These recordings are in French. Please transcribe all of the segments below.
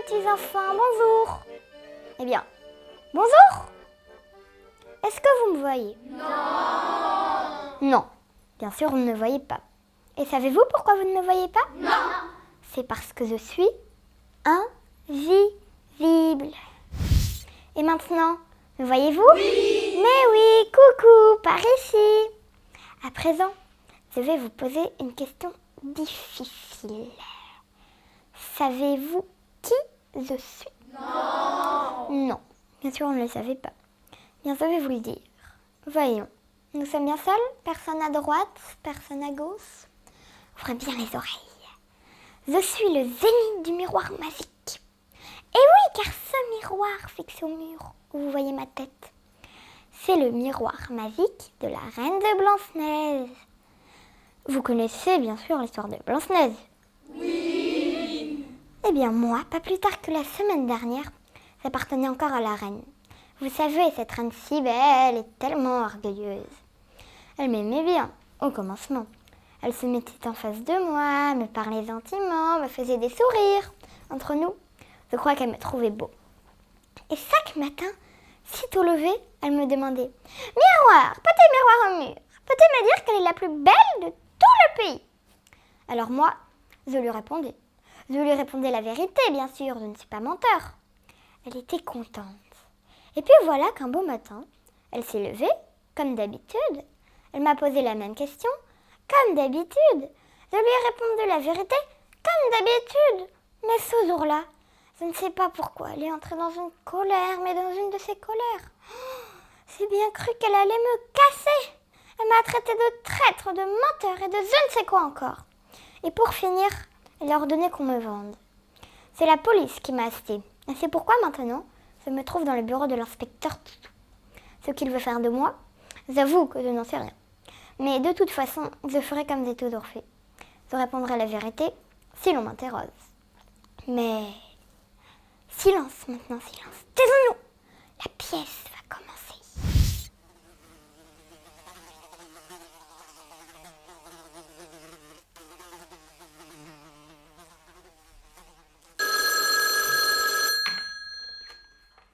petits enfants, bonjour. Eh bien, bonjour. Est-ce que vous me voyez? Non, bien sûr, vous ne me voyez pas. Et savez-vous pourquoi vous ne me voyez pas? Non. C'est parce que je suis invisible. Et maintenant, me voyez-vous? Oui. Mais oui, coucou, par ici. À présent, je vais vous poser une question difficile. Savez-vous qui je suis? Non, bien sûr, on ne le savait pas. Bien, je vais vous le dire. Voyons, nous sommes bien seuls? Personne à droite, personne à gauche? Ouvrez bien les oreilles. Je suis le zénith du miroir magique. Et oui, car ce miroir fixé au mur où vous voyez ma tête, c'est le miroir magique de la reine de Blanche-Neige. Vous connaissez bien sûr l'histoire de Blanche-Neige? Oui. Eh bien moi, pas plus tard que la semaine dernière, j'appartenais encore à la reine. Vous savez, cette reine si belle et tellement orgueilleuse. Elle m'aimait bien, au commencement. Elle se mettait en face de moi, me parlait gentiment, me faisait des sourires. Entre nous, je crois qu'elle me trouvait beau. Et chaque matin, sitôt levée, elle me demandait « Miroir, petit miroir au mur, peux-tu me dire quelle est la plus belle de tout le pays ?» Alors moi, je lui répondais. Je lui répondais la vérité, bien sûr, je ne suis pas menteur. Elle était contente. Et puis voilà qu'un beau matin, elle s'est levée, comme d'habitude. Elle m'a posé la même question, comme d'habitude. Je lui ai répondu la vérité, comme d'habitude. Mais ce jour-là, je ne sais pas pourquoi, elle est entrée dans une colère, mais dans une de ses colères. J'ai bien cru qu'elle allait me casser. Elle m'a traité de traître, de menteur et de je ne sais quoi encore. Et pour finir, elle a ordonné qu'on me vende. C'est la police qui m'a achetée. Et c'est pourquoi maintenant, je me trouve dans le bureau de l'inspecteur Toutou. Ce qu'il veut faire de moi, j'avoue que je n'en sais rien. Mais de toute façon, je ferai comme j'ai toujours fait. Je répondrai la vérité si l'on m'interroge. Mais silence maintenant, silence. Taisons-nous. La pièce va commencer.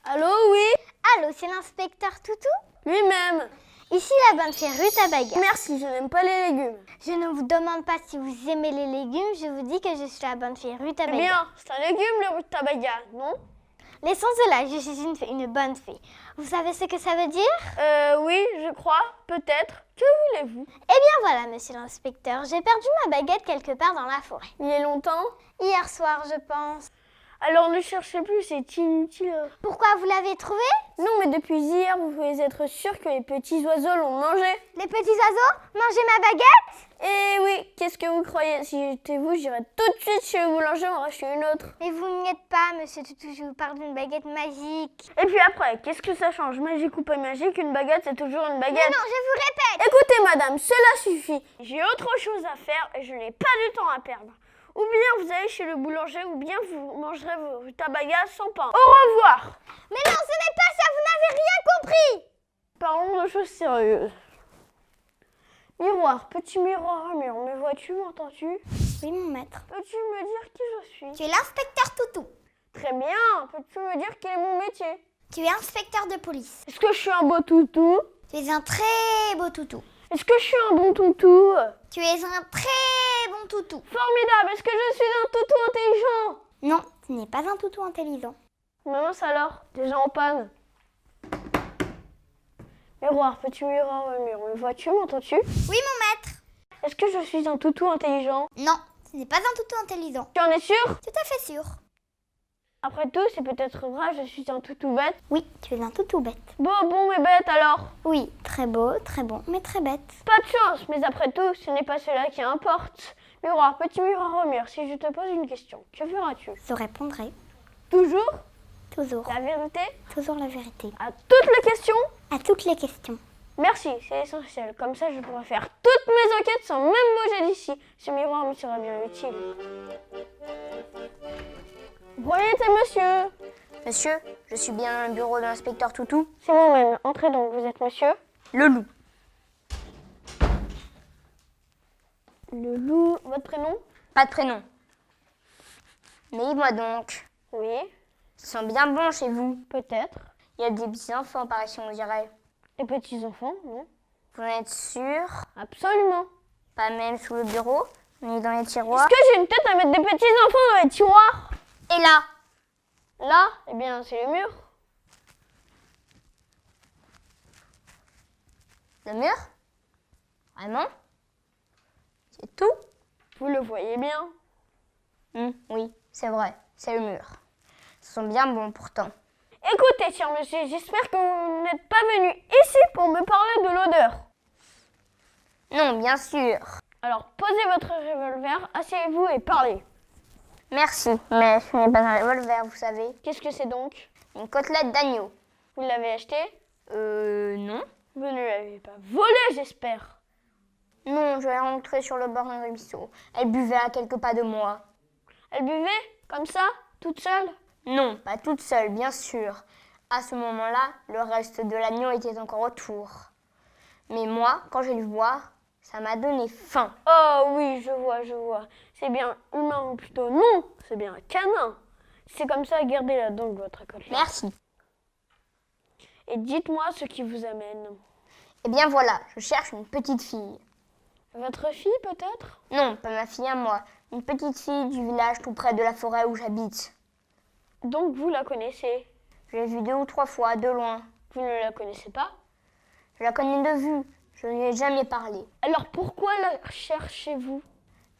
Allô, oui? Allô, c'est l'inspecteur Toutou? Lui-même. Ici la bonne fée Rutabaga. Merci, je n'aime pas les légumes. Je ne vous demande pas si vous aimez les légumes, je vous dis que je suis la bonne fée Eh Rutabaga. bien, c'est un légume, le rutabaga, non? Laissons cela, je suis une bonne fée. Vous savez ce que ça veut dire? Oui, je crois, peut-être. Que voulez-vous? Eh bien voilà, monsieur l'inspecteur, j'ai perdu ma baguette quelque part dans la forêt. Il y a longtemps? Hier soir, je pense. Alors ne cherchez plus, c'est inutile. Pourquoi, vous l'avez trouvée? Non, mais depuis hier, vous pouvez être sûr que les petits oiseaux l'ont mangé. Les petits oiseaux mangeaient ma baguette? Eh oui, qu'est-ce que vous croyez? Si j'étais vous, j'irais tout de suite chez le boulanger en racheter une autre. Mais vous n'y êtes pas, monsieur Toutou, je vous parle d'une baguette magique. Et puis après, qu'est-ce que ça change? Magique ou pas magique, une baguette, c'est toujours une baguette. Non, je vous répète. Écoutez, madame, cela suffit. J'ai autre chose à faire et je n'ai pas de temps à perdre. Ou bien vous allez chez le boulanger, ou bien vous mangerez vos rutabagas sans pain. Au revoir. Mais non, ce n'est pas ça, vous n'avez rien compris. Parlons de choses sérieuses. Miroir, petit miroir à mur, me vois-tu, m'entends-tu? Oui, mon maître. Peux-tu me dire qui je suis? Tu es l'inspecteur Toutou. Très bien, peux-tu me dire quel est mon métier? Tu es inspecteur de police. Est-ce que je suis un beau toutou? Tu es un très beau toutou. Est-ce que je suis un bon toutou? Tu es un très bon toutou. Formidable, est-ce que je suis un toutou intelligent? Non, tu n'es pas un toutou intelligent. Mince alors, déjà en panne. Miroir, petit miroir au mur, me vois-tu, m'entends-tu? Oui, mon maître. Est-ce que je suis un toutou intelligent? Non, ce n'est pas un toutou intelligent. Tu en es sûr? Tout à fait sûr. Après tout, c'est peut-être vrai, je suis un toutou bête. Oui, tu es un toutou bête. Bon, mais bête alors. Oui, très beau, très bon, mais très bête. Pas de chance, mais après tout, ce n'est pas cela qui importe. Miroir, petit miroir au mur, si je te pose une question, que feras-tu? Je répondrai. Toujours Toujours. la vérité? Toujours la vérité. À toutes les questions? À toutes les questions. Merci, c'est essentiel. Comme ça, je pourrai faire toutes mes enquêtes sans même bouger d'ici. Ce miroir me sera bien utile. Voyez, monsieur. Monsieur, je suis bien dans le bureau de l'inspecteur Toutou. C'est moi-même. Entrez donc, vous êtes monsieur? Le loup. Le loup, votre prénom? Pas de prénom. Mais dis-moi donc, Oui, Ça sent bien bon chez vous. peut-être. Il y a des petits enfants par ici, on dirait. Les petits-enfants, non? Vous en êtes sûr? Absolument. Pas même sous le bureau, ni dans les Est-ce tiroirs. que j'ai une tête à mettre des petits-enfants dans les tiroirs? Et là? Là, eh bien, c'est le mur. Le mur? Vraiment? C'est tout? Vous le voyez bien. Oui, c'est vrai, c'est le mur. Ça sent bien bon pourtant. Écoutez, cher monsieur, j'espère que vous n'êtes pas venu ici pour me parler de l'odeur. Non, bien sûr. Alors, posez votre revolver, asseyez-vous et parlez. Merci, mais ce n'est pas un revolver, vous savez. Qu'est-ce que c'est donc? Une côtelette d'agneau. Vous l'avez acheté? Non. Vous ne l'avez pas volé, j'espère. Non, je l'ai rencontrée sur le bord d'un ruisseau. Elle buvait à quelques pas de moi. Elle buvait, comme ça, toute seule? Non, pas toute seule, bien sûr. À ce moment-là, le reste de l'agneau était encore autour. Mais moi, quand j'ai dû boire, ça m'a donné faim. Oh oui, je vois. C'est bien humain ou plutôt non, c'est bien un canin. C'est comme ça, gardez-la donc, votre côtelette. Merci. Et dites-moi ce qui vous amène. Eh bien voilà, je cherche une petite fille. Votre fille, peut-être? Non, pas ma fille à moi. Une petite fille du village tout près de la forêt où j'habite. Donc vous la connaissez? Je l'ai vue 2 ou 3 fois, de loin. Vous ne la connaissez pas? Je la connais de vue. Je ne lui ai jamais parlé. Alors pourquoi la cherchez-vous?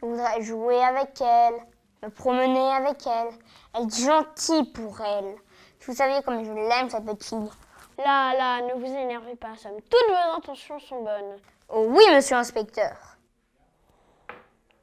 Je voudrais jouer avec elle, me promener avec elle. Elle est gentille pour elle. Vous savez comme je l'aime, cette petite fille. Là, ne vous énervez pas, Sam. Toutes vos intentions sont bonnes. Oh oui, monsieur l'inspecteur.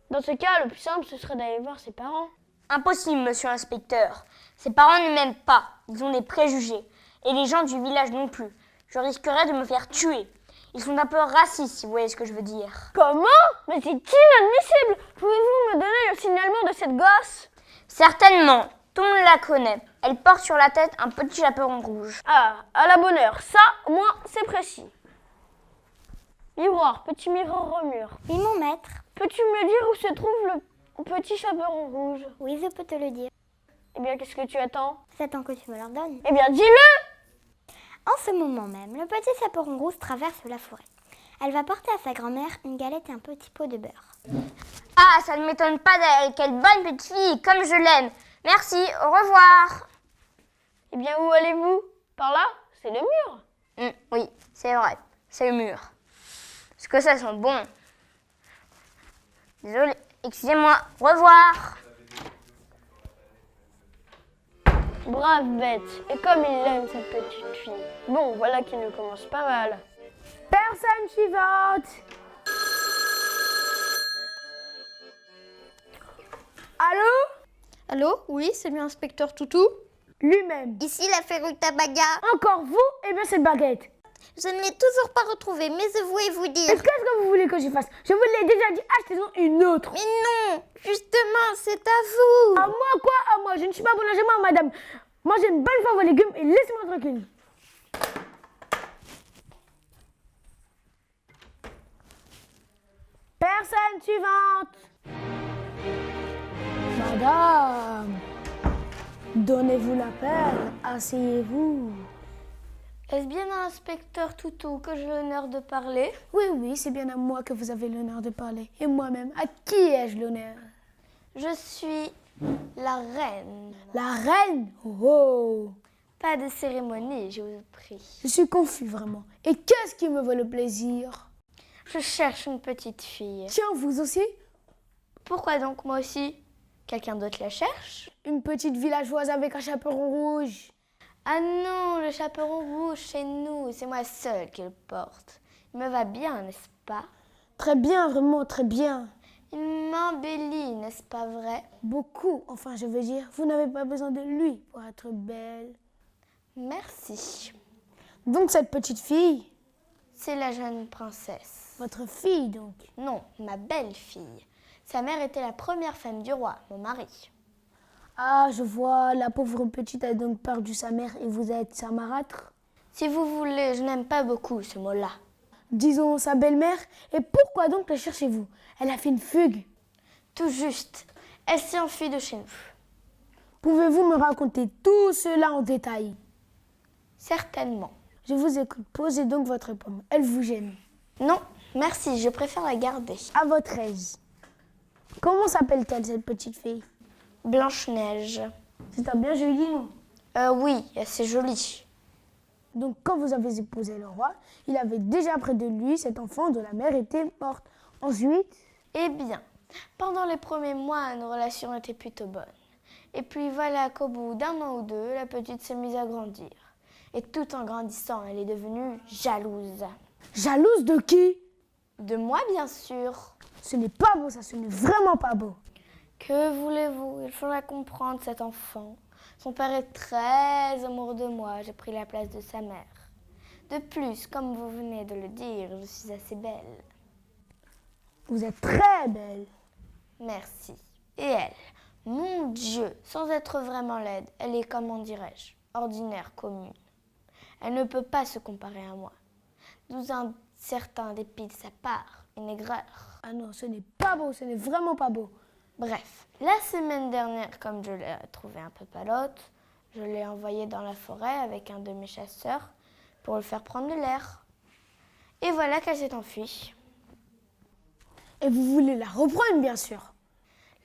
Dans ce cas, le plus simple, ce serait d'aller voir ses parents. Impossible, monsieur l'inspecteur. Ses parents ne m'aiment pas. Ils ont des préjugés. Et les gens du village non plus. Je risquerais de me faire tuer. Ils sont un peu racistes, si vous voyez ce que je veux dire. Comment? Mais c'est inadmissible! Pouvez-vous me donner le signalement de cette gosse? Certainement. Tout le monde la connaît. Elle porte sur la tête un petit chaperon rouge. Ah, à la bonne heure. Ça, au moins, c'est précis. Miroir, petit miroir au mur. Oui, mon maître. Peux-tu me dire où se trouve le petit chaperon rouge? Oui, je peux te le dire. Eh bien, qu'est-ce que tu attends? J'attends que tu me l'ordonnes. Eh bien, dis-le! En ce moment même, le petit chaperon rouge traverse la forêt. Elle va porter à sa grand-mère une galette et un petit pot de beurre. Ah, ça ne m'étonne pas d'elle. Quelle bonne petite fille, comme je l'aime. Merci, au revoir. Eh bien, où allez-vous? Par là? C'est le mur. Oui, c'est vrai, c'est le mur. Parce que ça sent bon. Désolée, excusez-moi, au revoir. Brave bête. Et comme il l'aime, cette petite fille. Bon, voilà qui ne commence pas mal. Personne suivante. Allô? Allô? Oui, c'est bien inspecteur Toutou? Lui-même. Ici la Feruta Baga. Encore vous? Eh bien, c'est baguette. Je ne l'ai toujours pas retrouvée, mais je voulais vous dire. Qu'est-ce que vous voulez que je fasse? Je vous l'ai déjà dit, achetez-en une autre. Mais non, justement, c'est à vous. À moi quoi? À moi, je ne suis pas boulanger, moi, madame. Mangez une bonne fois vos légumes et laissez-moi tranquille. Personne suivante. Madame, donnez-vous la peine, asseyez-vous. Est-ce bien à inspecteur Toutou que j'ai l'honneur de parler? Oui, c'est bien à moi que vous avez l'honneur de parler. Et moi-même, à qui ai-je l'honneur? Je suis la reine. La reine? Oh! Pas de cérémonie, je vous prie. Je suis confus vraiment. Et qu'est-ce qui me vaut le plaisir? Je cherche une petite fille. Tiens, vous aussi? Pourquoi donc moi aussi? Quelqu'un d'autre la cherche? Une petite villageoise avec un chaperon rouge. Ah non, le chaperon rouge chez nous, c'est moi seule qui le porte. Il me va bien, n'est-ce pas? Très bien, vraiment très bien. Il m'embellit, n'est-ce pas vrai? Beaucoup, enfin je veux dire, vous n'avez pas besoin de lui pour être belle. Merci. Donc cette petite fille, C'est la jeune princesse. votre fille donc. Non, ma belle-fille. Sa mère était la première femme du roi, mon mari. Ah, je vois, la pauvre petite a donc perdu sa mère et vous êtes sa marâtre. Si vous voulez, je n'aime pas beaucoup ce mot-là. Disons sa belle-mère, et pourquoi donc la cherchez-vous? Elle a fait une fugue. Tout juste, elle s'est enfuie de chez nous. Pouvez-vous me raconter tout cela en détail? Certainement. Je vous écoute. Posez donc votre pomme. Elle vous gêne. Non, merci, je préfère la garder. À votre aise. Comment s'appelle-t-elle, cette petite fille? Blanche-Neige. C'est un bien joli nom. Oui, c'est joli. Donc, quand vous avez épousé le roi, il avait déjà près de lui cet enfant dont la mère était morte. Ensuite, Eh bien, pendant les premiers mois, nos relations étaient plutôt bonnes. Et puis voilà qu'au bout d'un an ou deux, la petite s'est mise à grandir. Et tout en grandissant, elle est devenue jalouse. jalouse de qui? De moi, bien sûr. Ce n'est pas beau, ça, ce n'est vraiment pas beau. Que voulez-vous? Il faudra comprendre cet enfant. Son père est très amoureux de moi. J'ai pris la place de sa mère. De plus, comme vous venez de le dire, je suis assez belle. Vous êtes très belle. Merci. Et elle, mon Dieu, sans être vraiment laide, elle est, comment dirais-je, ordinaire, commune. Elle ne peut pas se comparer à moi. D'où un certain dépit de sa part, une aigreur. Ah non, ce n'est pas beau, ce n'est vraiment pas beau. Bref, la semaine dernière, comme je l'ai trouvée un peu palote, je l'ai envoyée dans la forêt avec un de mes chasseurs pour le faire prendre de l'air. Et voilà qu'elle s'est enfuie. Et vous voulez la reprendre, bien sûr.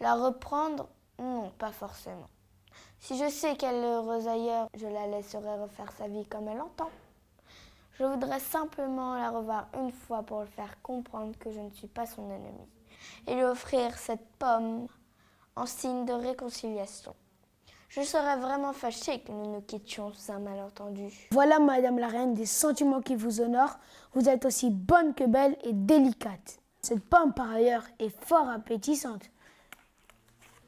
La reprendre? Non, pas forcément. Si je sais qu'elle est heureuse ailleurs, je la laisserai refaire sa vie comme elle entend. Je voudrais simplement la revoir une fois pour lui faire comprendre que je ne suis pas son ennemi et lui offrir cette pomme en signe de réconciliation. Je serais vraiment fâchée que nous nous quittions sous un malentendu. Voilà, Madame la Reine, des sentiments qui vous honorent. Vous êtes aussi bonne que belle et délicate. Cette pomme, par ailleurs, est fort appétissante.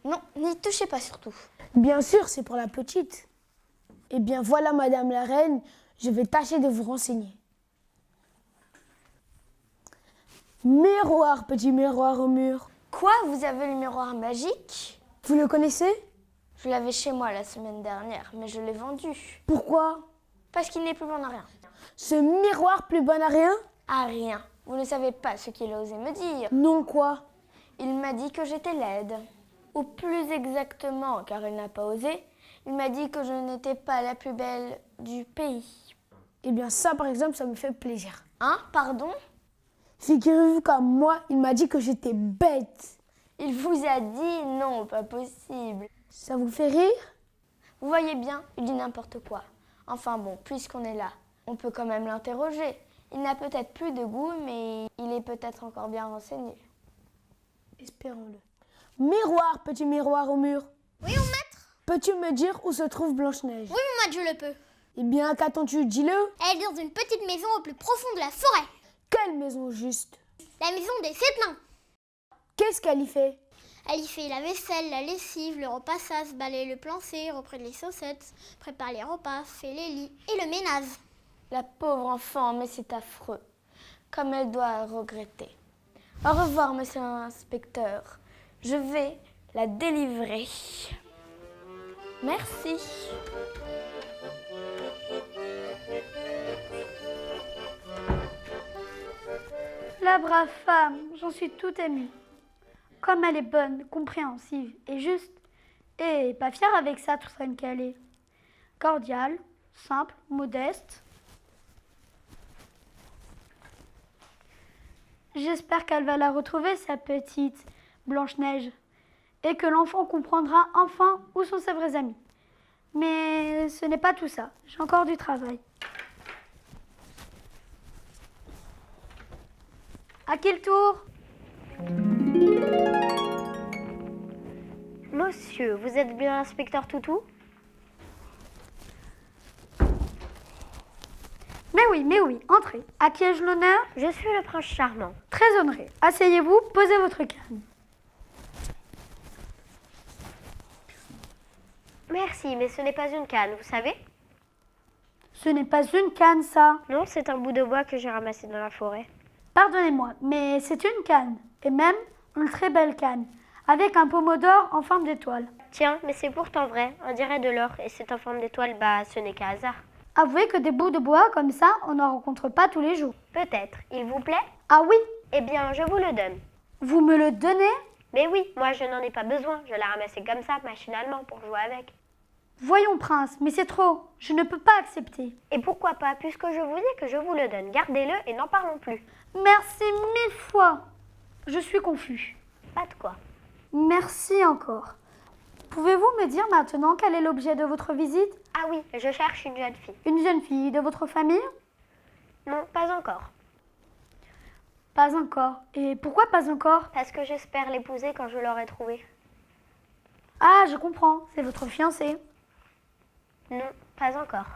Non, n'y touchez pas surtout. Bien sûr, c'est pour la petite. Eh bien, voilà, Madame la Reine, je vais tâcher de vous renseigner. Miroir, petit miroir au mur. Quoi? Vous avez le miroir magique? Vous le connaissez? Je l'avais chez moi la semaine dernière, mais je l'ai vendu. Pourquoi? Parce qu'il n'est plus bon à rien. Ce miroir plus bon à rien? À rien. Vous ne savez pas ce qu'il a osé me dire. Non quoi? Il m'a dit que j'étais laide. Ou plus exactement, car il n'a pas osé, il m'a dit que je n'étais pas la plus belle du pays. Eh bien ça, par exemple, ça me fait plaisir. Hein? Pardon? Figurez-vous comme moi, il m'a dit que j'étais bête. Il vous a dit non, pas possible. Ça vous fait rire? Vous voyez bien, il dit n'importe quoi. Enfin bon, puisqu'on est là, on peut quand même l'interroger. Il n'a peut-être plus de goût, mais il est peut-être encore bien renseigné. Espérons-le. Miroir, petit miroir au mur. Oui, mon maître? Peux-tu me dire où se trouve Blanche-Neige? Oui, mon maître, je le peux. Eh bien, qu'attends-tu? Dis-le. Elle est dans une petite maison au plus profond de la forêt. Quelle maison juste? La maison des 7 nains. Qu'est-ce qu'elle y fait? Elle y fait la vaisselle, la lessive, le repassage, balaye le plancher, reprend les chaussettes, prépare les repas, fait les lits et le ménage. La pauvre enfant, mais c'est affreux. Comme elle doit regretter. Au revoir, monsieur l'inspecteur. Je vais la délivrer. Merci. La brave femme, j'en suis tout émue. Comme elle est bonne, compréhensive et juste, et pas fière avec ça, tout traîne qu'elle est. Cordiale, simple, modeste. J'espère qu'elle va la retrouver, sa petite Blanche-Neige, et que l'enfant comprendra enfin où sont ses vrais amis. Mais ce n'est pas tout ça, j'ai encore du travail. À qui le tour? Monsieur, vous êtes bien l'inspecteur Toutou? Mais oui, entrez. À qui ai-je l'honneur? Je suis le prince charmant. Très honoré. Asseyez-vous, posez votre canne. Merci, mais ce n'est pas une canne, vous savez? Ce n'est pas une canne, ça. Non, c'est un bout de bois que j'ai ramassé dans la forêt. Pardonnez-moi, mais c'est une canne. Et même une très belle canne, avec un pommeau d'or en forme d'étoile. Tiens, mais c'est pourtant vrai, on dirait de l'or, et c'est en forme d'étoile, bah ce n'est qu'un hasard. Avouez que des bouts de bois comme ça, on n'en rencontre pas tous les jours. Peut-être. Il vous plaît? Ah oui, Eh bien, je vous le donne. vous me le donnez? Mais oui, moi je n'en ai pas besoin. Je l'ai ramassée comme ça, machinalement, pour jouer avec. Voyons, prince, mais c'est trop. Je ne peux pas accepter. Et pourquoi pas, puisque je vous dis que je vous le donne. Gardez-le et n'en parlons plus. Merci 1000 fois. Je suis confus. Pas de quoi. Merci encore. Pouvez-vous me dire maintenant quel est l'objet de votre visite? Ah oui, je cherche une jeune fille. Une jeune fille de votre famille? Non, pas encore. Pas encore. Et pourquoi pas encore? Parce que j'espère l'épouser quand je l'aurai trouvée. Ah, je comprends. C'est votre fiancé. Non, pas encore.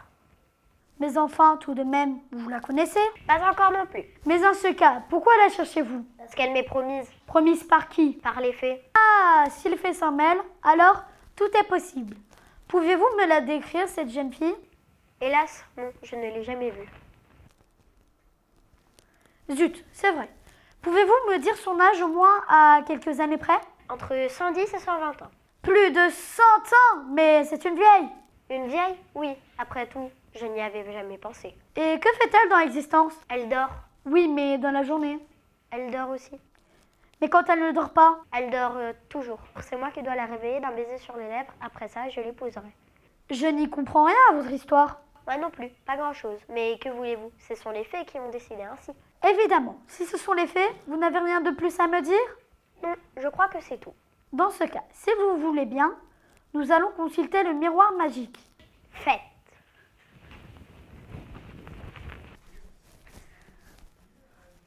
Mais enfin, tout de même, vous la connaissez? Pas encore non plus. Mais en ce cas, pourquoi la cherchez-vous? Parce qu'elle m'est promise Promise par qui? par les fées. Ah, si les faits s'en mêlent, alors tout est possible. Pouvez-vous me la décrire, cette jeune fille? Hélas, non, je ne l'ai jamais vue. Zut, c'est vrai. Pouvez-vous me dire son âge au moins à quelques années près? Entre 110 et 120 ans. Plus de 100 ans, mais c'est une vieille. Une vieille? Oui, après tout, je n'y avais jamais pensé. Et que fait-elle dans l'existence? Elle dort. Oui, mais dans la journée. Elle dort aussi. Mais quand elle ne dort pas? Elle dort toujours. C'est moi qui dois la réveiller d'un baiser sur les lèvres. Après ça, je l'épouserai. Je n'y comprends rien à votre histoire. Moi non plus, pas grand-chose. Mais que voulez-vous? Ce sont les fées qui ont décidé ainsi. Évidemment, si ce sont les faits, vous n'avez rien de plus à me dire? Non, je crois que c'est tout. Dans ce cas, si vous voulez bien, nous allons consulter le miroir magique. Faites.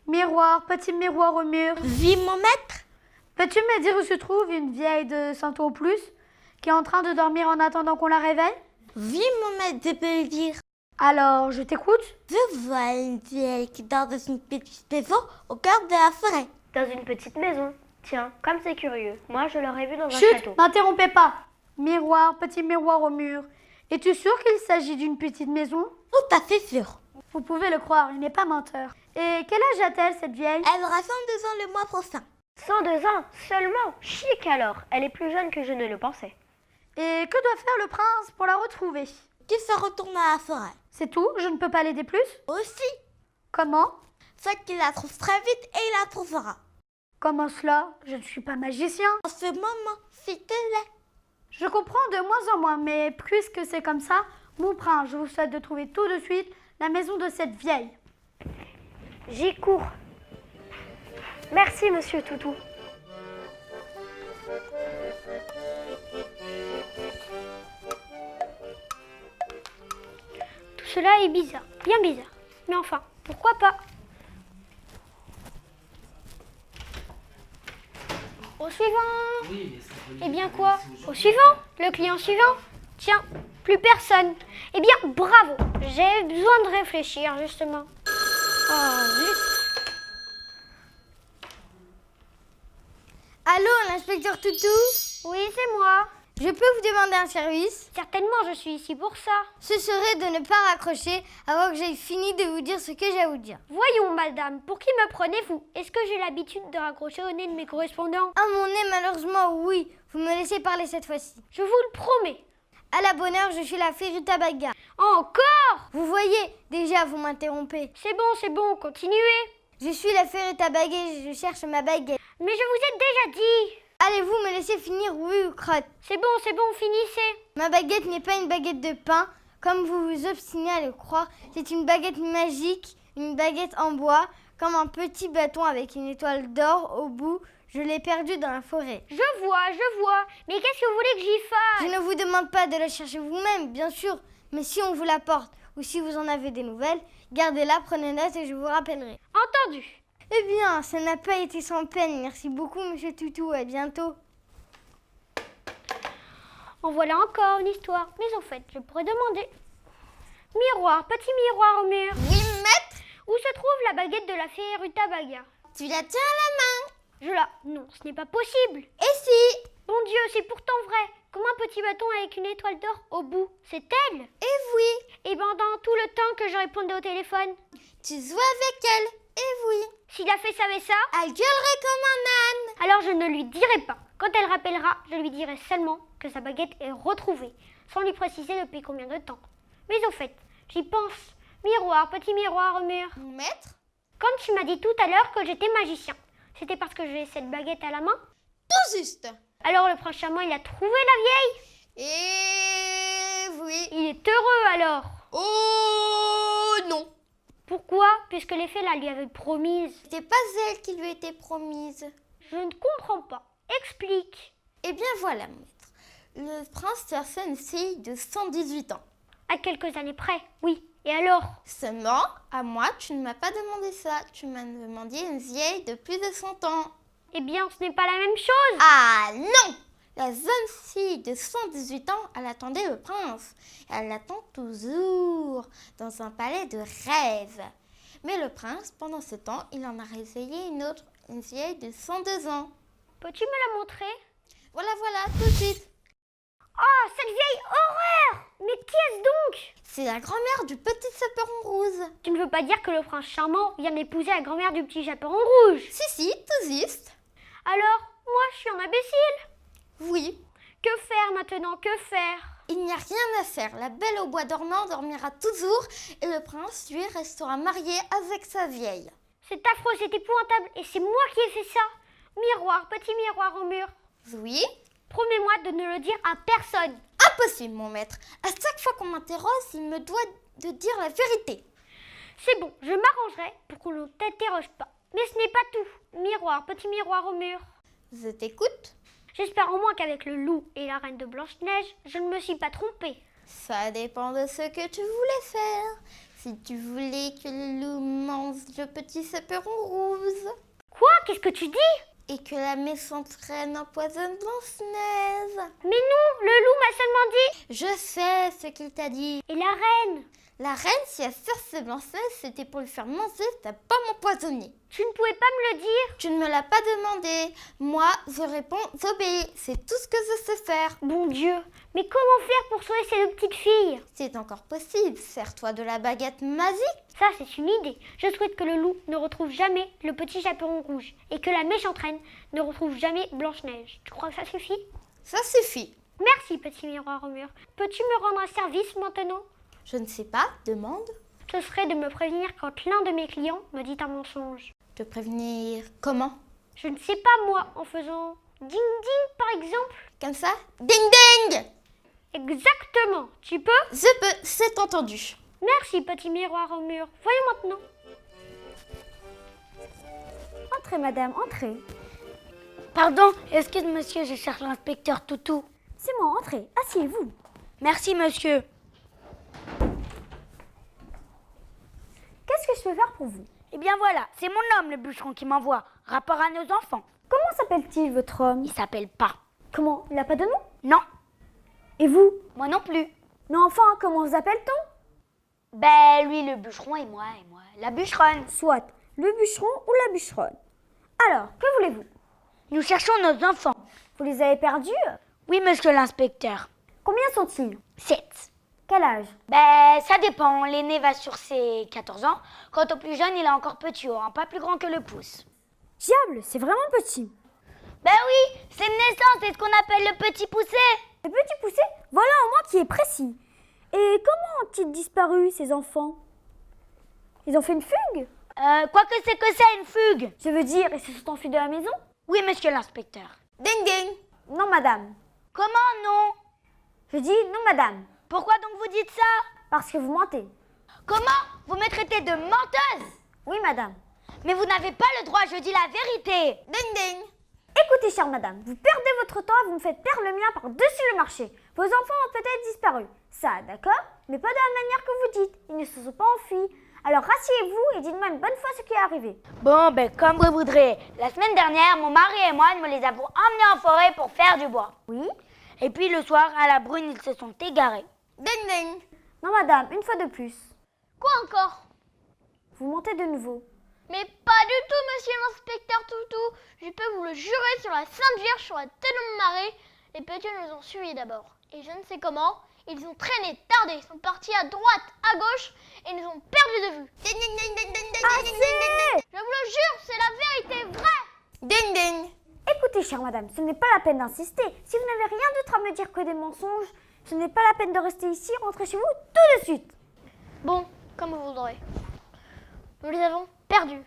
Miroir, petit miroir au mur. Oui, mon maître. Peux-tu me dire où se trouve une vieille de 100 ans ou plus qui est en train de dormir en attendant qu'on la réveille? Oui, mon maître, je peux le dire. Alors, je t'écoute. Je vois une vieille qui dort dans une petite maison au cœur de la forêt. Dans une petite maison. Tiens, comme c'est curieux. Moi, je l'aurais vue dans un Chut, château. n'interrompez pas. Miroir, petit miroir au mur. Es-tu sûr qu'il s'agit d'une petite maison? Tout à fait sûr. Vous pouvez le croire, il n'est pas menteur. Et quel âge a-t-elle, cette vieille? Elle aura 102 ans le mois prochain. 102 ans seulement. Chic alors. Elle est plus jeune que je ne le pensais. Et que doit faire le prince pour la retrouver? Qui se retourne à la forêt. C'est tout? Je ne peux pas l'aider plus? Aussi, Comment? soit qu'il la trouve très vite et il la trouvera. Comment cela? Je ne suis pas magicien. En ce moment, s'il te plaît. Je comprends de moins en moins, mais puisque c'est comme ça, mon prince, je vous souhaite de trouver tout de suite la maison de cette vieille. J'y cours. Merci, monsieur Toutou. Tout cela est bizarre, bien bizarre. Mais enfin, pourquoi pas? Au suivant. Eh bien quoi? Au suivant? Le client suivant? Tiens, plus personne. Eh bien, bravo. J'ai besoin de réfléchir, justement. Oh, zut. Allô, l'inspecteur Toutou? Oui, c'est moi. Je peux vous demander un service? Certainement, je suis ici pour ça. Ce serait de ne pas raccrocher avant que j'aie fini de vous dire ce que j'ai à vous dire. Voyons, madame, pour qui me prenez-vous? Est-ce que j'ai l'habitude de raccrocher au nez de mes correspondants? À mon nez, malheureusement, oui. Vous me laissez parler cette fois-ci. Je vous le promets. À la bonne heure, je suis la fée Rutabaga. Encore? Vous voyez, déjà, vous m'interrompez. C'est bon, continuez. Je suis la fée Rutabaga et je cherche ma baguette. Mais je vous ai déjà dit. Allez-vous me laisser finir, oui ou crotte? C'est bon, finissez. Ma baguette n'est pas une baguette de pain, comme vous vous obstinez à le croire. C'est une baguette magique, une baguette en bois, comme un petit bâton avec une étoile d'or au bout. Je l'ai perdue dans la forêt. Je vois. Mais qu'est-ce que vous voulez que j'y fasse? Je ne vous demande pas de la chercher vous-même, bien sûr. Mais si on vous l'apporte, ou si vous en avez des nouvelles, gardez-la, prenez note et je vous rappellerai. Entendu. Eh bien, ça n'a pas été sans peine. Merci beaucoup, monsieur Toutou. À bientôt. En voilà encore une histoire. Mais en fait, je pourrais demander. Miroir, petit miroir au mur. Oui, maître. Où se trouve la baguette de la fée Rutabaga? Tu la tiens à la main. Non, ce n'est pas possible. Et si? Mon Dieu, c'est pourtant vrai. Comme un petit bâton avec une étoile d'or au bout. C'est elle? Et oui. Et pendant tout le temps que je répondais au téléphone. Tu jouais avec elle. Et oui. Si la fée savait ça, Elle gueulerait comme un âne. alors je ne lui dirai pas. Quand elle rappellera, je lui dirai seulement que sa baguette est retrouvée, sans lui préciser depuis combien de temps. Mais au fait, j'y pense. Miroir, petit miroir au mur. Maître? Quand tu m'as dit tout à l'heure que j'étais magicien, c'était parce que j'ai cette baguette à la main? Tout juste. Alors le prince charmant, il a trouvé la vieille? Et oui. Il est heureux alors? Oh non. Pourquoi? Puisque les fées la lui avaient promise. C'était pas elle qui lui était promise. Je ne comprends pas. Explique. Eh bien voilà, mon maître. Le prince cherchait une fille de 118 ans. À quelques années près, oui. Et alors? Seulement, à moi, tu ne m'as pas demandé ça. Tu m'as demandé une vieille de plus de 100 ans. Eh bien, ce n'est pas la même chose. Ah non! La jeune fille de 118 ans, elle attendait le prince. Elle l'attend toujours dans un palais de rêve. Mais le prince, pendant ce temps, il en a réveillé une vieille de 102 ans. Peux-tu me la montrer? Voilà, tout de suite. Oh, cette vieille horreur! Mais qui est-ce donc? C'est la grand-mère du petit chaperon rose. Tu ne veux pas dire que le prince charmant vient d'épouser la grand-mère du petit chaperon rouge? Si, tout juste. Alors, moi, je suis un imbécile. Oui. Que faire maintenant? Que faire? Il n'y a rien à faire. La belle au bois dormant dormira toujours et le prince, lui, restera marié avec sa vieille. C'est affreux, c'est épouvantable et c'est moi qui ai fait ça. Miroir, petit miroir au mur. Oui. Promets-moi de ne le dire à personne. Impossible, mon maître. À chaque fois qu'on m'interroge, il me doit de dire la vérité. C'est bon, je m'arrangerai pour qu'on ne t'interroge pas. Mais ce n'est pas tout. Miroir, petit miroir au mur. Je t'écoute. J'espère au moins qu'avec le loup et la reine de Blanche-Neige, je ne me suis pas trompée. Ça dépend de ce que tu voulais faire. Si tu voulais que le loup mange le petit chaperon rose. Quoi? Qu'est-ce que tu dis? Et que la méchante reine empoisonne Blanche-Neige. Mais non, le loup m'a seulement dit. Je sais ce qu'il t'a dit. Et la reine? La reine, si elle cherchait Blanche-Neige, c'était pour lui faire manger ta pomme empoisonnée. Tu ne pouvais pas me le dire? Tu ne me l'as pas demandé. Moi, je réponds, j'obéis. C'est tout ce que je sais faire. Bon Dieu, mais comment faire pour sauver ces deux petites filles? C'est encore possible. Sers-toi de la baguette magique. Ça, c'est une idée. Je souhaite que le loup ne retrouve jamais le petit chaperon rouge et que la méchante reine ne retrouve jamais Blanche-Neige. Tu crois que ça suffit? Ça suffit. Merci, petit miroir au mur. Peux-tu me rendre un service maintenant? Je ne sais pas. Demande. Ce serait de me prévenir quand l'un de mes clients me dit un mensonge. Te prévenir comment? Je ne sais pas moi, en faisant ding ding par exemple. Comme ça? Ding ding! Exactement. Tu peux? Je peux, c'est entendu. Merci, petit miroir au mur. Voyons maintenant. Entrez, madame, entrez. Pardon, excuse monsieur, je cherche l'inspecteur Toutou. C'est moi, entrez. Asseyez-vous. Merci monsieur. Qu'est-ce que je peux faire pour vous? Eh bien voilà, c'est mon homme le bûcheron qui m'envoie. Rapport à nos enfants. Comment s'appelle-t-il, votre homme? Il s'appelle pas. Comment? Il n'a pas de nom? Non, Et vous? moi non plus. Mais enfin, comment vous appelle-t-on? Ben lui le bûcheron et moi la bûcheronne. Soit le bûcheron ou la bûcheronne. Alors, que voulez-vous? Nous cherchons nos enfants. Vous les avez perdus? Oui monsieur l'inspecteur. Combien sont-ils? 7. Quel âge? Ben ça dépend, l'aîné va sur ses 14 ans. Quant au plus jeune, il est encore petit, pas plus grand que le pouce. Diable, c'est vraiment petit. Ben oui, c'est une naissance, c'est ce qu'on appelle le petit poussé. Le petit poussé, voilà au moins qui est précis. Et comment ont-ils disparu, ces enfants? Ils ont fait une fugue? Quoi que c'est que ça, une fugue? Je veux dire, ils se sont enfuis de la maison? Oui monsieur l'inspecteur. Ding ding! Non, madame. Comment non? Je dis non, madame. Pourquoi donc vous dites ça? Parce que vous mentez. Comment? Vous me traitez de menteuse? Oui, madame. Mais vous n'avez pas le droit, je dis la vérité. Ding ding! Écoutez, chère madame, vous perdez votre temps et vous me faites perdre le mien par-dessus le marché. Vos enfants ont peut-être disparu. Ça, d'accord? Mais pas de la manière que vous dites. Ils ne se sont pas enfuis. Alors rasseyez-vous et dites-moi une bonne fois ce qui est arrivé. Bon, ben comme vous voudrez. La semaine dernière, mon mari et moi, nous les avons emmenés en forêt pour faire du bois. Oui? Et puis le soir, à la brune, ils se sont égarés. Ding ding! Non, madame, une fois de plus. Quoi encore? Vous mentez de nouveau. Mais pas du tout, monsieur l'inspecteur Toutou. Je peux vous le jurer sur la Sainte Vierge, sur la tête de mon mari. Les petits nous ont suivis d'abord. Et je ne sais comment, ils ont traîné, tardé, ils sont partis à droite, à gauche, et nous ont perdu de vue. Ding ding ding ding ding ding Assez! ding ding ding! Je vous le jure, c'est la vérité vraie. Ding ding! Écoutez, chère madame, ce n'est pas la peine d'insister. Si vous n'avez rien d'autre à me dire que des mensonges, ce n'est pas la peine de rester ici. Rentrez chez vous tout de suite. Bon, comme vous voudrez. Nous les avons perdus.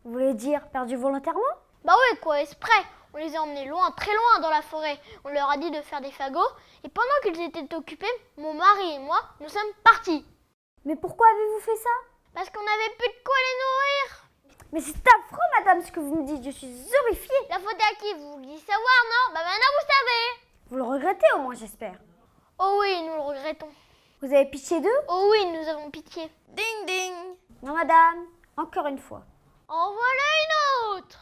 Vous voulez dire perdu volontairement? Bah oui, quoi, exprès. On les a emmenés loin, très loin dans la forêt. On leur a dit de faire des fagots. Et pendant qu'ils étaient occupés, mon mari et moi, nous sommes partis. Mais pourquoi avez-vous fait ça? Parce qu'on n'avait plus de quoi les nourrir. Mais c'est affreux, madame, ce que vous me dites. Je suis horrifiée. La faute à qui? Vous vouliez savoir, non? Bah maintenant vous savez. Vous le regrettez au moins, j'espère. Oh oui, nous le regrettons. Vous avez pitié d'eux? Oh oui, nous avons pitié. Ding ding. Non, madame. Encore une fois. En voilà une autre.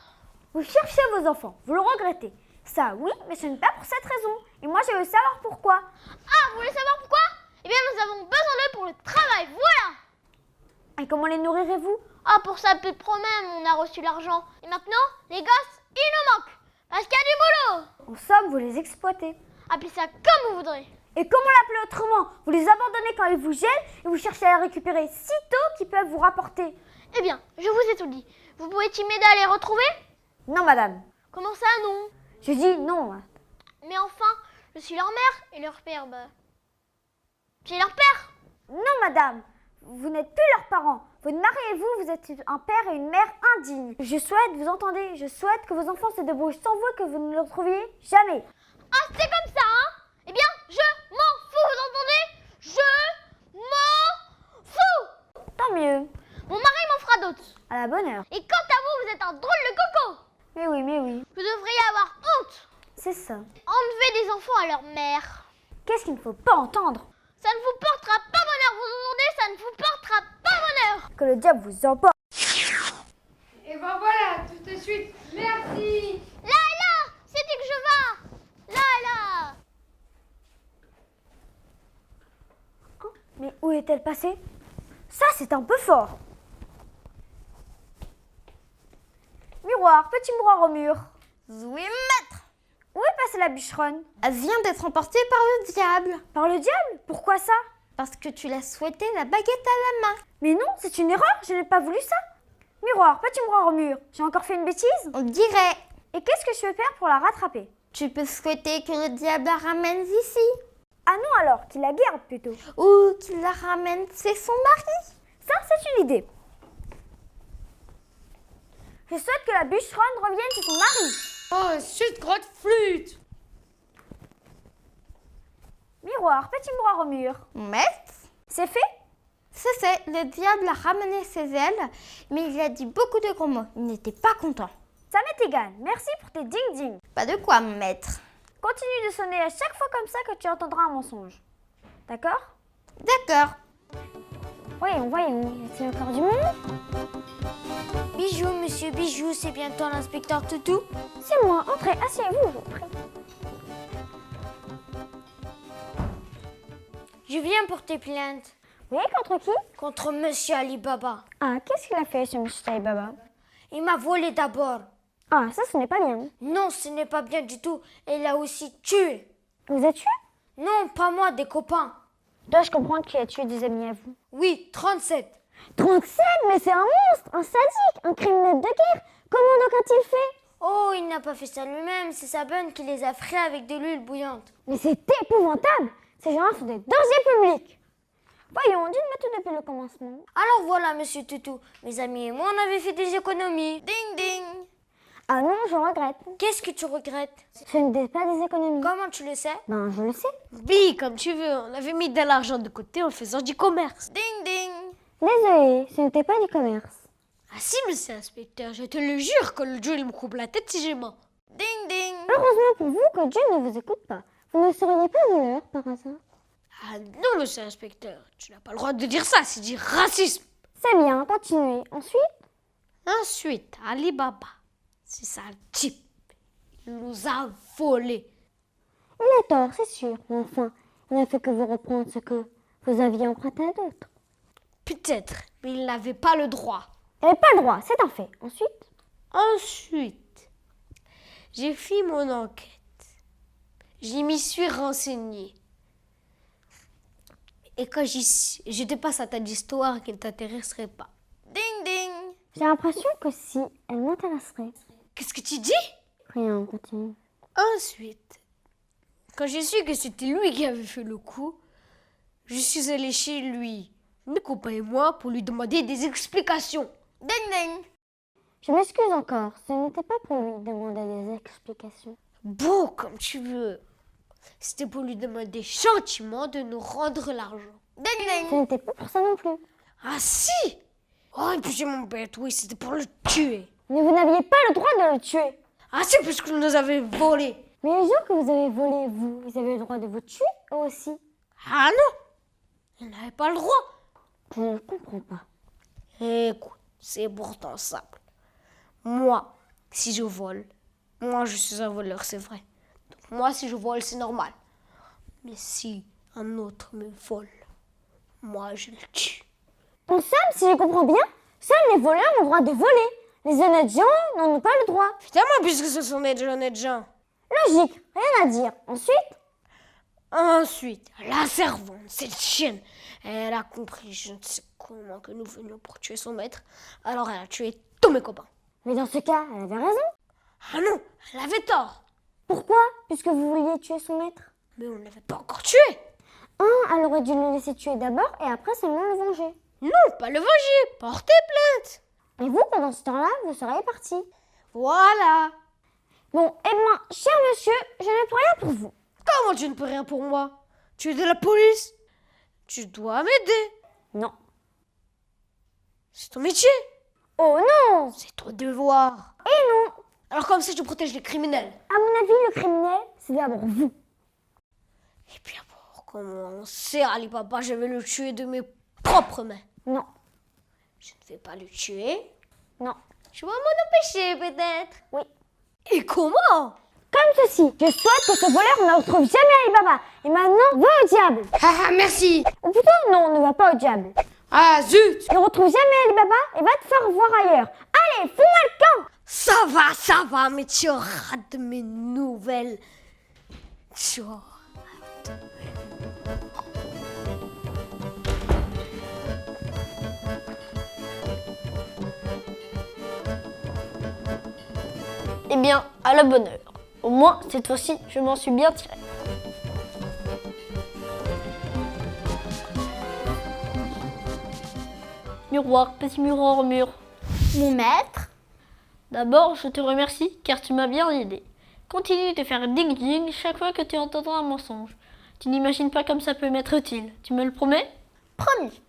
Vous cherchez vos enfants. Vous le regrettez. Ça, oui, mais ce n'est pas pour cette raison. Et moi, je veux savoir pourquoi. Ah, vous voulez savoir pourquoi? Eh bien, nous avons besoin d'eux pour le travail, voilà. Et comment les nourrirez-vous? Ah, pour ça, peu de problème, on a reçu l'argent. Et maintenant, les gosses, il nous manque. Parce qu'il y a du boulot. En somme, vous les exploitez. Appelez ça comme vous voudrez. Et comment l'appeler autrement? Vous les abandonnez quand ils vous gênent et vous cherchez à les récupérer sitôt qu'ils peuvent vous rapporter. Eh bien, je vous ai tout dit. Vous pouvez-y m'aider à les retrouver? Non, madame. Comment ça, non? Je dis non. Mais enfin, je suis leur mère et leur père, bah... C'est leur père. Non, madame. Vous n'êtes plus leurs parents. Votre mari et vous êtes un père et une mère indignes. Je souhaite, vous entendez, je souhaite que vos enfants se débrouillent sans vous et que vous ne les retrouviez jamais. Ah, c'est comme ça, hein? Eh bien, je m'en fous, vous entendez? Je m'en fous. Tant mieux. Mon mari m'en fera d'autres. À la bonne heure. Et quant à vous, vous êtes un drôle de coco. Mais oui, mais oui. Vous devriez avoir honte. C'est ça. Enlever des enfants à leur mère. Qu'est-ce qu'il ne faut pas entendre? Ça ne vous portera pas bonheur, vous entendez? Ça ne vous portera pas bonheur. Que le diable vous emporte. Et ben voilà, tout de suite, merci. Là, c'est dit que je vais. Là. Mais où est-elle passée? Ça, c'est un peu fort. Miroir, petit miroir au mur. Oui, maître. Où est passée la bûcheronne? Elle vient d'être emportée par le diable. Par le diable? Pourquoi ça? Parce que tu l'as souhaité la baguette à la main. Mais non, c'est une erreur, je n'ai pas voulu ça. Miroir, petit miroir au mur. J'ai encore fait une bêtise? On dirait. Et qu'est-ce que je peux faire pour la rattraper? Tu peux souhaiter que le diable la ramène ici. Ah non alors, qu'il la garde plutôt. Ou qu'il la ramène chez son mari. Ça, c'est une idée. Je souhaite que la bûcheronne revienne chez son mari. Oh, chut, grotte flûte. Miroir, petit miroir au mur. Maître, C'est fait? c'est fait. Le diable l'a ramené chez elle, mais il a dit beaucoup de gros mots. Il n'était pas content. Ça m'est égal. Merci pour tes ding-ding. Pas de quoi, maître. Continue de sonner à chaque fois comme ça que tu entendras un mensonge. D'accord? D'accord. Voyons, y a-t-il encore du monde? Bijou, monsieur Bijou, c'est bientôt l'inspecteur Toutou. C'est moi, entrez, asseyez-vous, je vous prie. Je viens porter plainte Oui, contre qui? contre monsieur Alibaba. Ah, qu'est-ce qu'il a fait ce monsieur Baba? Il m'a volé d'abord. Ah, ça, ce n'est pas bien. Non, ce n'est pas bien du tout. Et il a aussi tué. Vous êtes tué? Non, pas moi, des copains. Dois-je comprendre qu'il a tué des amis à vous? Oui, 37. 37, mais c'est un monstre, un sadique, un criminel de guerre. Comment donc a-t-il fait? Oh, il n'a pas fait ça lui-même. C'est sa bonne qui les a frits avec de l'huile bouillante. Mais c'est épouvantable. Ces gens-là sont des dangers publics. Voyons, dites-moi tout depuis le commencement. Alors voilà, monsieur Toutou. Mes amis et moi, on avait fait des économies. Ding ding. Ah non, je regrette. Qu'est-ce que tu regrettes? Ce n'était pas des économies. Comment tu le sais? Ben, je le sais. Oui, comme tu veux. On avait mis de l'argent de côté en faisant du commerce. Ding ding. Désolé, ce n'était pas du commerce. Ah si, monsieur l'inspecteur, je te le jure que le Dieu il me coupe la tête si j'ai menti. Ding ding. Heureusement pour vous que Dieu ne vous écoute pas. Vous ne seriez pas voleur par hasard. Ah non, monsieur l'inspecteur, tu n'as pas le droit de dire ça, c'est du racisme. C'est bien, continuez. Ensuite, Alibaba, c'est ça le type. Il nous a volés. Il a tort, c'est sûr. Mais enfin, il n'a fait que vous reprendre ce que vous aviez emprunté à d'autres. Peut-être, mais il n'avait pas le droit. Il n'avait pas le droit, c'est un fait. Ensuite, j'ai fait mon enquête. Je m'y suis renseignée. Et quand je te passe à ta histoire qui ne t'intéresserait pas. Ding ding. J'ai l'impression que si elle m'intéresserait. Qu'est-ce que tu dis? Rien, continue. Ensuite, quand j'ai su que c'était lui qui avait fait le coup, je suis allée chez lui, mes copains et moi, pour lui demander des explications. Ding ding. Je m'excuse encore, ce n'était pas pour lui demander des explications. Bon, comme tu veux. C'était pour lui demander gentiment de nous rendre l'argent. Ce n'était pas pour ça non plus. Ah si! Oh, et puis j'ai mon bête, oui, c'était pour le tuer. Mais vous n'aviez pas le droit de le tuer. Ah si, puisque vous nous avez volé. Mais les gens que vous avez volés, vous avez le droit de vous tuer eux aussi. Ah non! Ils n'avaient pas le droit. Je ne comprends pas. Écoute, c'est pourtant simple. Moi, si je vole, moi je suis un voleur, c'est vrai. Donc moi, si je vole, c'est normal. Mais si un autre me vole, moi je le tue. En somme, si je comprends bien, seuls les voleurs ont le droit de voler. Les honnêtes gens n'en ont pas le droit. Évidemment, puisque ce sont des honnêtes gens. Logique, rien à dire. Ensuite, la servante, cette chienne, elle a compris, je ne sais comment, que nous venions pour tuer son maître. Alors elle a tué tous mes copains. Mais dans ce cas, elle avait raison. Ah non, elle avait tort. Pourquoi? Puisque vous vouliez tuer son maître. Mais on ne l'avait pas encore tué. Elle aurait dû le laisser tuer d'abord et après seulement le venger. Non, pas le venger, porter plainte. Et vous, pendant ce temps-là, vous seriez parti. Voilà. Bon, eh bien, cher monsieur, je ne peux rien pour vous. Comment tu ne peux rien pour moi? Tu es de la police. Tu dois m'aider. Non. C'est ton métier. Oh non! C'est ton devoir. Et non! Alors comme ça, tu protèges les criminels. À mon avis, le criminel, c'est d'abord vous. Et puis alors, comment on sait, Ali Baba, je vais le tuer de mes propres mains. Non. Je ne vais pas le tuer. Non. Je vais m'en empêcher peut-être. Oui. Et comment? Comme ceci. Je souhaite que ce voleur ne retrouve jamais Ali Baba. Et maintenant, va au diable. Ah, merci. Ou plutôt, non, ne va pas au diable. Ah, zut. Ne retrouve jamais Ali Baba et va te faire voir ailleurs. Allez, fous-moi le camp. Ça va, mais tu auras de mes nouvelles. Tu auras de Eh bien, à la bonne heure. Au moins, cette fois-ci, je m'en suis bien tirée. Miroir, petit miroir, mur. Mon maître? D'abord, je te remercie car tu m'as bien aidé. Continue de faire ding-ding chaque fois que tu entendras un mensonge. Tu n'imagines pas comme ça peut m'être utile. Tu me le promets? Promis.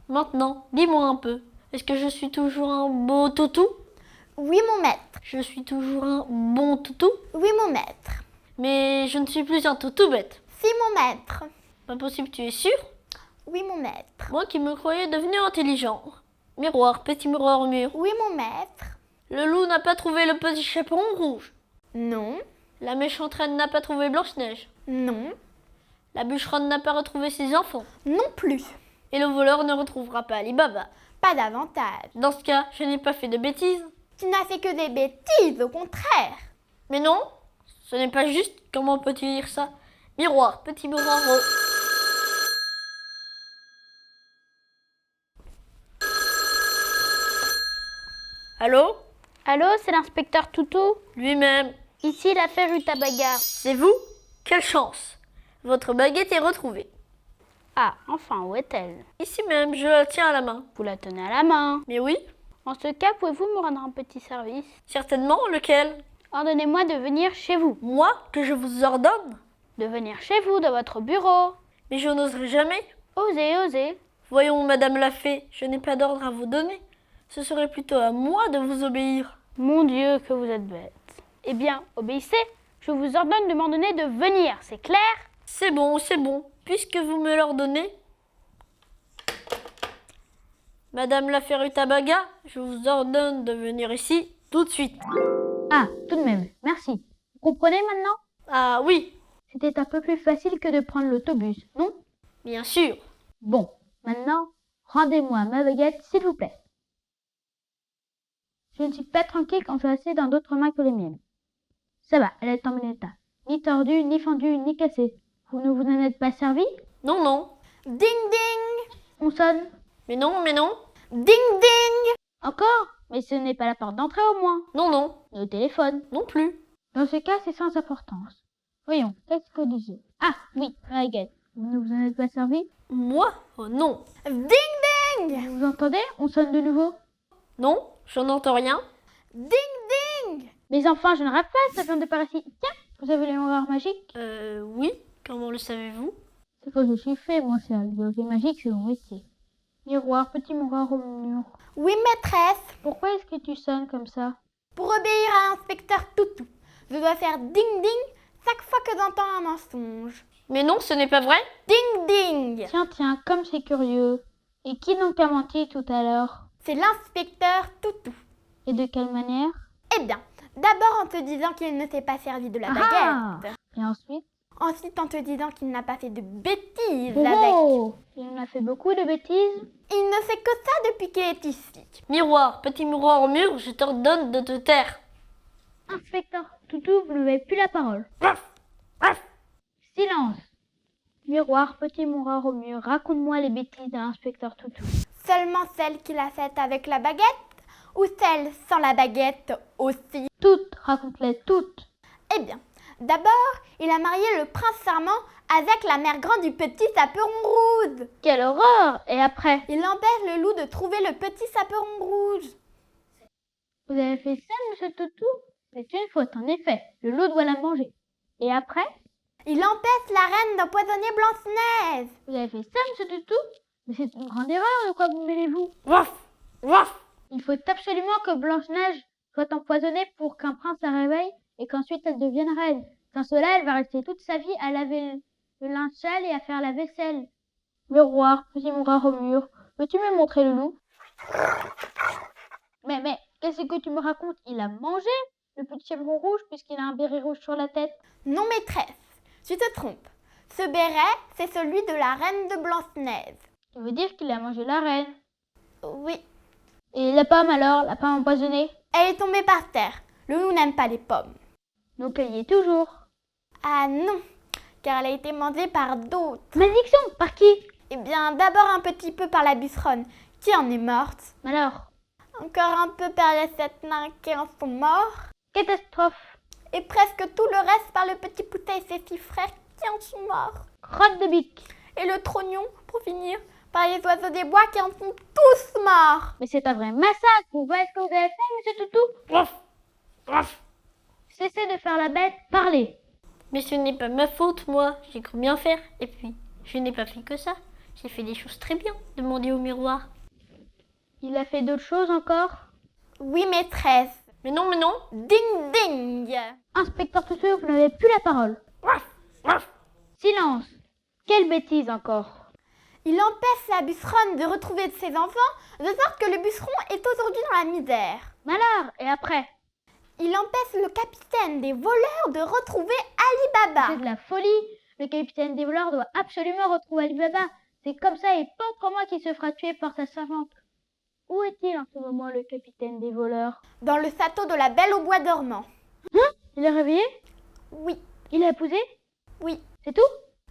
Maintenant, dis-moi un peu. Est-ce que je suis toujours un beau toutou? Oui, mon maître. Je suis toujours un bon toutou? Oui, mon maître. Mais je ne suis plus un toutou bête. Si, mon maître. Pas possible, tu es sûr? Oui, mon maître. Moi qui me croyais devenu intelligent. Miroir, petit miroir au mur. Oui, mon maître. Le loup n'a pas trouvé le petit chaperon rouge. Non. La méchante reine n'a pas trouvé Blanche-Neige. Non. La bûcheronne n'a pas retrouvé ses enfants. Non plus. Et le voleur ne retrouvera pas Ali Baba. Pas davantage. Dans ce cas, je n'ai pas fait de bêtises. Tu n'as fait que des bêtises, au contraire. Mais non, ce n'est pas juste. Comment peux-tu dire ça? Miroir, petit miroir au... Allô? Allô, c'est l'inspecteur Toutou? Lui-même. Ici, l'affaire Rutabaga. C'est vous? Quelle chance! Votre baguette est retrouvée. Ah, enfin, où est-elle? Ici même, je la tiens à la main. Vous la tenez à la main. Mais oui? En ce cas, pouvez-vous me rendre un petit service? Certainement, lequel? Ordonnez-moi de venir chez vous. Moi? Que je vous ordonne? De venir chez vous, dans votre bureau. Mais je n'oserai jamais. Osez, osez. Voyons, Madame la Fée, je n'ai pas d'ordre à vous donner. Ce serait plutôt à moi de vous obéir. Mon Dieu, que vous êtes bête. Eh bien, obéissez. Je vous ordonne de m'en donner de venir, c'est clair? C'est bon, puisque vous me l'ordonnez. Madame la Fée Rutabaga, je vous ordonne de venir ici tout de suite. Ah, tout de même, merci. Vous comprenez maintenant? Ah oui, C'était un peu plus facile que de prendre l'autobus, non? bien sûr. Bon, maintenant, rendez-moi ma baguette, s'il vous plaît. Je ne suis pas tranquille quand je suis dans d'autres mains que les miennes. Ça va, elle est en bon état. Ni tordue, ni fendue, ni cassée. Vous ne vous en êtes pas servi? Non, non. Ding ding. On sonne. Mais non, mais non. Ding ding. Encore? Mais ce n'est pas la porte d'entrée au moins. Non, non. Ni au téléphone. Non plus. Dans ce cas, c'est sans importance. Voyons, qu'est-ce que disait? Ah, oui, ma baguette. Vous ne vous en êtes pas servi? Moi? Oh non. Ding ding. Vous entendez? On sonne de nouveau. Non, je n'entends rien. Ding ding! Mais enfin, je ne rêve pas, ça vient de par ici. Tiens, vous avez les miroirs magiques? Oui. Comment le savez-vous? C'est que je suis fait, mon cher. Le biologie magique, c'est mon métier. Miroir, petit miroir au mur. Oui, maîtresse. Pourquoi est-ce que tu sonnes comme ça? Pour obéir à l'inspecteur Toutou, je dois faire ding ding chaque fois que j'entends un mensonge. Mais non, ce n'est pas vrai. Ding ding! Tiens, comme c'est curieux. Et qui donc a menti tout à l'heure? C'est l'inspecteur Toutou. Et de quelle manière? Eh bien, d'abord en te disant qu'il ne s'est pas servi de la baguette. Et ensuite? Ensuite en te disant qu'il n'a pas fait de bêtises Oh! Il en a fait beaucoup de bêtises? Il ne fait que ça depuis qu'il est ici. Miroir, petit miroir au mur, je t'ordonne de te taire. Inspecteur Toutou, vous n'avez plus la parole. Silence! Miroir, petit miroir au mur, raconte-moi les bêtises de l'inspecteur Toutou. Seulement celle qu'il a faite avec la baguette ou celle sans la baguette aussi? Toutes, raconte-les toutes. Eh bien, d'abord, il a marié le prince charmant avec la mère grande du petit saperon rouge. Quelle horreur! Et après? Il empêche le loup de trouver le petit saperon rouge. Vous avez fait ça, monsieur Toutou? C'est une faute, en effet. Le loup doit la manger. Et après? Il empêche la reine d'empoisonner Blanche-Neige. Vous avez fait ça, monsieur Toutou? Mais c'est une grande erreur, de quoi vous mêlez-vous? Il faut absolument que Blanche-Neige soit empoisonnée pour qu'un prince la réveille et qu'ensuite elle devienne reine. Sans cela, elle va rester toute sa vie à laver le linge sale et à faire la vaisselle. Miroir, petit miroir au mur, peux-tu me montrer le loup? Mais, qu'est-ce que tu me racontes? Il a mangé le petit chaperon rouge puisqu'il a un béret rouge sur la tête? Non, maîtresse, tu te trompes. Ce béret, c'est celui de la reine de Blanche-Neige. Tu veux dire qu'il a mangé la reine? Oui. Et la pomme alors? La pomme empoisonnée? Elle est tombée par terre. Le loup n'aime pas les pommes. Donc elle y est toujours? Ah non, car elle a été mangée par d'autres. Malédiction! Par qui? Eh bien, d'abord un petit peu par la bûcheronne, qui en est morte. Alors? Encore un peu par les 7 nains qui en sont morts. Catastrophe! Et presque tout le reste par le petit poutet et ses 6 frères qui en sont morts. Crotte de bique! Et le trognon, pour finir, par les oiseaux des bois qui en sont tous morts. Mais c'est un vrai massacre! Vous voyez ce que vous avez fait, monsieur Toutou? Cessez de faire la bête, parlez! Mais ce n'est pas ma faute, moi. J'ai cru bien faire. Et puis, je n'ai pas fait que ça. J'ai fait des choses très bien. Demandez au miroir. Il a fait d'autres choses encore? Oui, maîtresse. Mais non. Ding ding! Inspecteur Toutou, vous n'avez plus la parole. Silence! Quelle bêtise encore? Il empêche la bûcheronne de retrouver ses enfants, de sorte que le bûcheron est aujourd'hui dans la misère. Malheur! Et après? Il empêche le capitaine des voleurs de retrouver Ali Baba. C'est de la folie! Le capitaine des voleurs doit absolument retrouver Ali Baba. C'est comme ça et pas autrement qu'il se fera tuer par sa servante. Où est-il en ce moment, le capitaine des voleurs? Dans le château de la Belle au bois dormant. Hein? Il est réveillé? Oui. Il a épousé? Oui. C'est tout?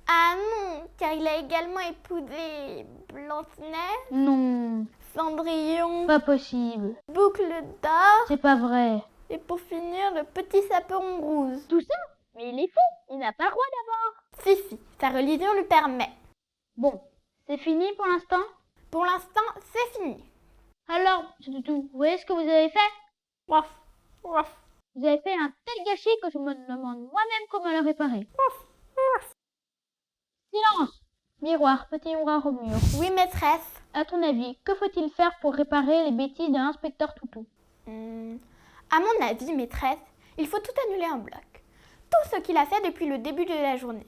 Ah non, car il a également épousé Blanche-Neige, Non. Cendrillon, Pas possible. Boucle d'or, C'est pas vrai. et pour finir, le petit saperon rouge. Tout ça? Mais il est fou. Il n'a pas le droit d'abord. Si, sa religion le permet. Bon, c'est fini pour l'instant? Pour l'instant, c'est fini. Alors, monsieur Toutou, vous voyez ce que vous avez fait? Vous avez fait un tel gâchis que je me demande moi-même comment le réparer. Silence! Miroir, petit miroir au mur. Oui, maîtresse. À ton avis, que faut-il faire pour réparer les bêtises de l'inspecteur Toutou? À mon avis, maîtresse, il faut tout annuler en bloc. Tout ce qu'il a fait depuis le début de la journée.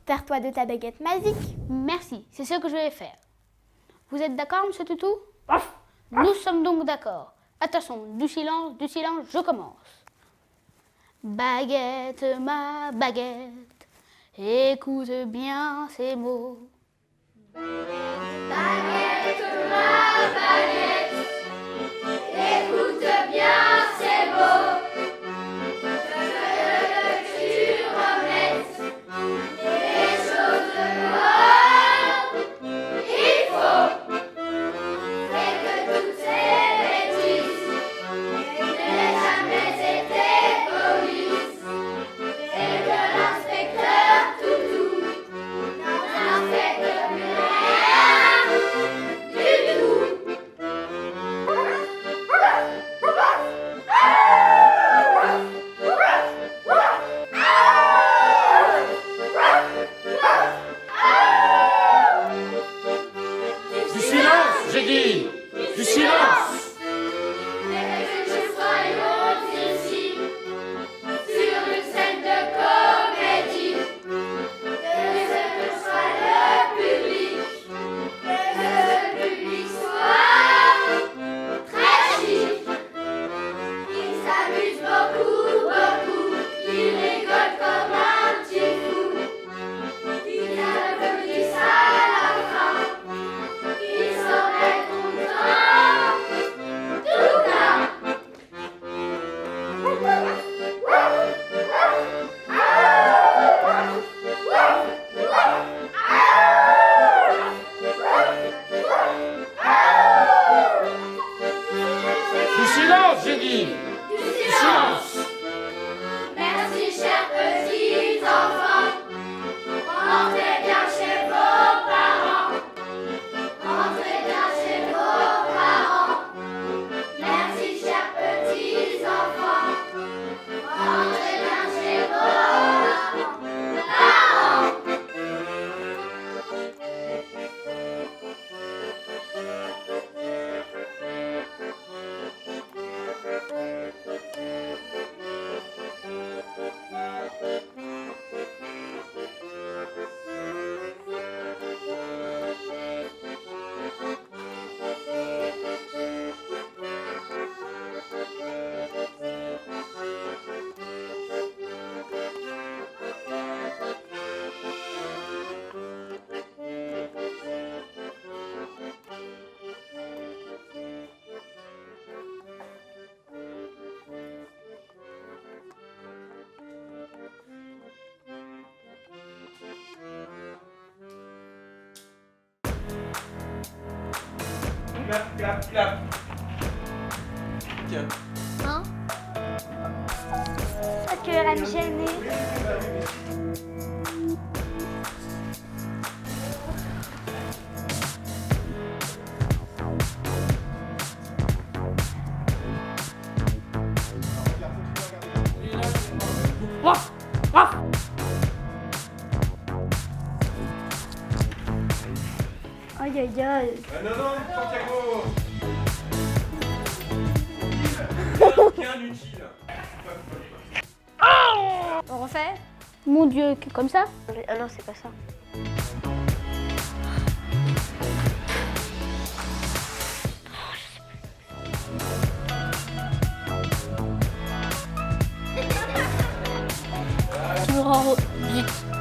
Sers-toi de ta baguette magique. Merci, c'est ce que je vais faire. Vous êtes d'accord, monsieur Toutou? Nous sommes donc d'accord. Attention, du silence, je commence. Baguette, ma baguette, écoute bien ces mots. Baguette, ma baguette, écoute bien ces mots. Je veux que tu remettes les choses comme il faut. Et que toutes ces bêtises n'aient jamais été commises. Et que l'inspecteur Toutou n'en fait plus rien du tout. clap, clap, clap. Tiens. Hein? Ça que elle me gêner. Aïe aïe aïe. Non, Santiago. Bien utile. On refait? Mon Dieu, comme ça? Ah non, c'est pas ça. Vite.